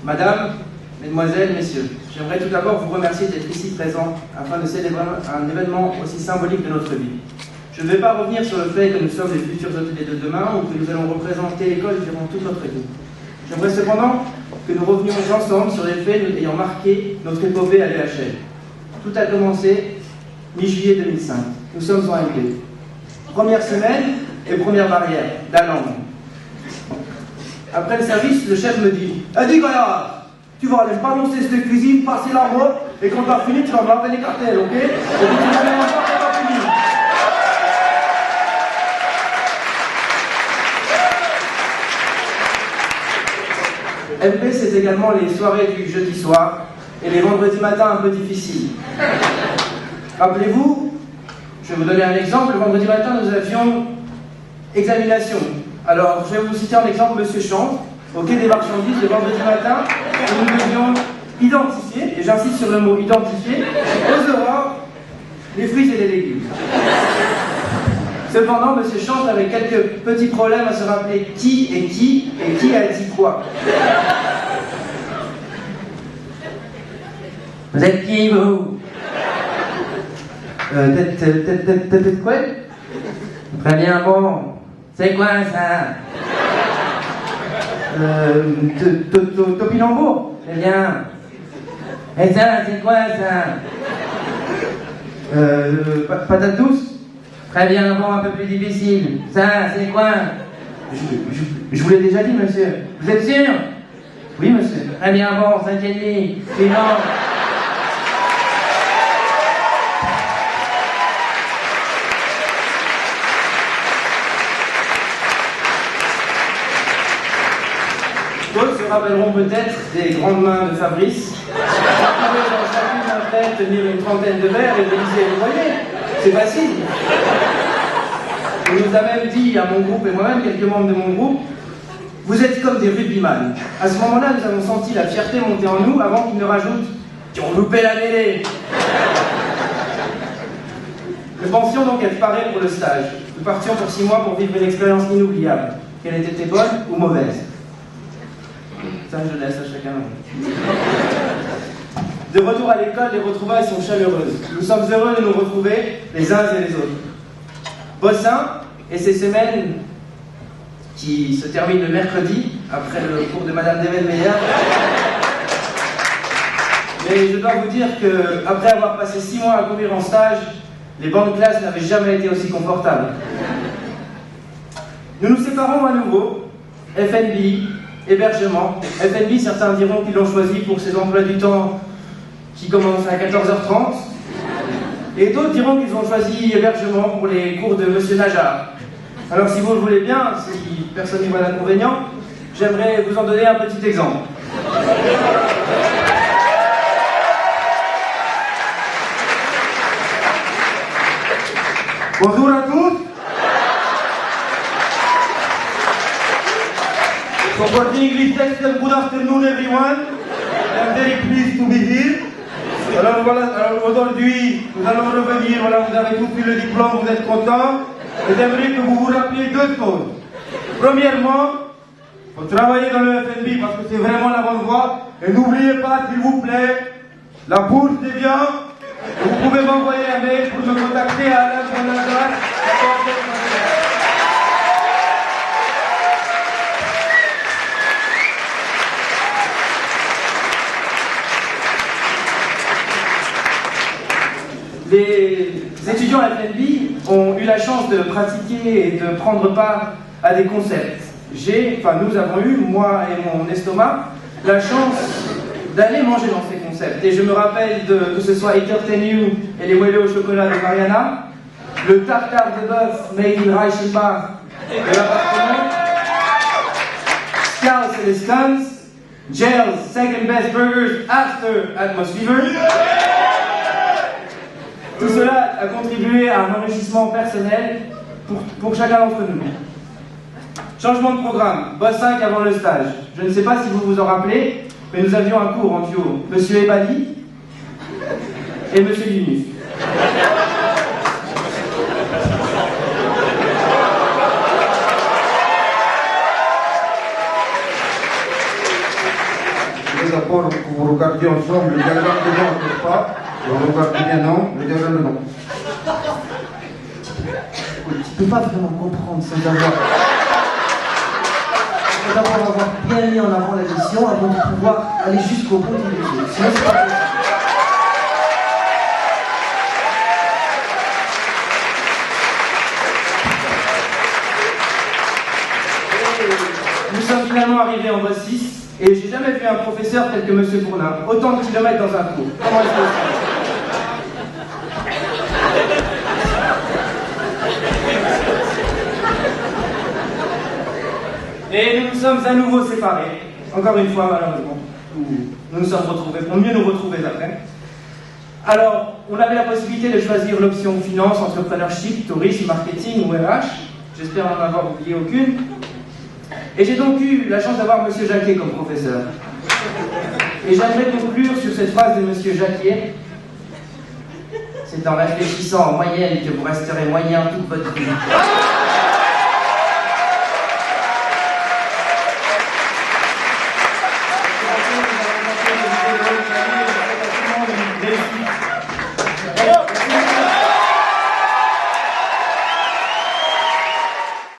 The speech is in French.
Madame, Mesdemoiselles, Messieurs, j'aimerais tout d'abord vous remercier d'être ici présents afin de célébrer un événement aussi symbolique de notre vie. Je ne vais pas revenir sur le fait que nous sommes les futurs hôteliers de demain ou que nous allons représenter l'école durant toute notre vie. J'aimerais cependant que nous revenions ensemble sur les faits ayant marqué notre épopée à l'EHL. Tout a commencé mi-juillet 2005. Nous sommes en MP. Première semaine et première barrière, la langue. Après le service, le chef me dit « Dis Gaillard, tu vas aller balancer cette cuisine, passer la robe, et quand tu as fini, tu vas me laver les cartels, ok? Et puis tu vas aller encore quand tu as fini. » MP, c'est également les soirées du jeudi soir et les vendredis matins un peu difficiles. Rappelez-vous, je vais vous donner un exemple, le vendredi matin, nous avions examination. Alors, je vais vous citer un exemple, Monsieur Chante, au quai des marchandises, le vendredi matin, où nous devions identifier, et j'insiste sur le mot identifier, aux aurores, les fruits et les légumes. Cependant, Monsieur Chante avait quelques petits problèmes à se rappeler qui est qui et qui a dit quoi. Vous êtes qui, vous? Tête quoi? Très bien, bon. C'est quoi ça? Topinambour? Très bien. Et ça, c'est quoi ça? Patate douce? Très bien, bon, un peu plus difficile. Ça, c'est quoi? Je vous l'ai déjà dit, monsieur. Vous êtes sûr? Oui, monsieur. Très bien, bon, 5,5. Suivant. D'autres se rappelleront peut-être des grandes mains de Fabrice. On pouvait dans chacune d'un frère tenir une trentaine de verres et diviser, vous voyez, c'est facile. Il nous a même dit à mon groupe et moi-même, quelques membres de mon groupe, vous êtes comme des rugbyman. À ce moment-là, nous avons senti la fierté monter en nous avant qu'il ne rajoute qui ont loupé la mêlée. Nous pensions donc être parés pour le stage. Nous partions pour 6 mois pour vivre une expérience inoubliable, qu'elle ait été bonne ou mauvaise. Ça, je laisse à chacun. De retour à l'école, les retrouvailles sont chaleureuses. Nous sommes heureux de nous retrouver les uns et les autres. Bossin et ses semaines qui se terminent le mercredi, après le cours de Madame Develmeyer. Mais je dois vous dire qu'après avoir passé 6 mois à courir en stage, les bancs de classe n'avaient jamais été aussi confortables. Nous nous séparons à nouveau, FNB, hébergement. FNB, certains diront qu'ils l'ont choisi pour ses emplois du temps qui commencent à 14h30. Et d'autres diront qu'ils ont choisi hébergement pour les cours de Monsieur Najar. Alors si vous le voulez bien, si personne n'y voit d'inconvénient, j'aimerais vous en donner un petit exemple. Bonjour à tous. For the English section, good afternoon everyone. I'm very pleased to be here. Alors voilà, aujourd'hui, nous allons revenir, voilà, vous avez tous eu le diplôme, vous êtes contents. Et j'aimerais que vous vous rappeliez 2 choses. Premièrement, il faut travailler dans le FNB parce que c'est vraiment la bonne voie. Et n'oubliez pas, s'il vous plaît, la bourse des biens. Vous pouvez m'envoyer un mail pour me contacter à Alain Fernandez. Les étudiants à FNB ont eu la chance de pratiquer et de prendre part à des concepts. Nous avons eu, moi et mon estomac, la chance d'aller manger dans ces concepts. Et je me rappelle que ce soit Etertenu et les moelleux au chocolat de Mariana, le tartare de bœuf made in Reichenbach de l'appartement, Scouts et les Skunks, Jail's second best burgers after Atmosphere. Tout cela a contribué à un enrichissement personnel pour chacun d'entre nous. Changement de programme, boss 5 avant le stage. Je ne sais pas si vous vous en rappelez, mais nous avions un cours en duo. Monsieur Ebali et Monsieur Yunus. regarder ensemble le diagramme de Venn, n'est-ce pas? Et on regarde bien, non? Le diagramme de Venn. Tu peux pas vraiment comprendre sans avoir... Il faut d'abord avoir bien mis en avant la mission avant de pouvoir aller jusqu'au bout du métier. Sinon, c'est pas possible. Nous sommes finalement arrivés en voie 6 et j'ai jamais vu un professeur tel que M. Bournin. Autant de kilomètres dans un trou. Comment est-ce possible? Et nous nous sommes à nouveau séparés. Encore une fois, malheureusement. Nous nous sommes retrouvés pour mieux nous retrouver après. Alors, on avait la possibilité de choisir l'option finance, entrepreneurship, tourisme, marketing ou RH. J'espère n'en avoir oublié aucune. Et j'ai donc eu la chance d'avoir M. Jacquet comme professeur. Et j'aimerais conclure sur cette phrase de M. Jacquet. C'est en réfléchissant en moyenne que vous resterez moyen toute votre vie.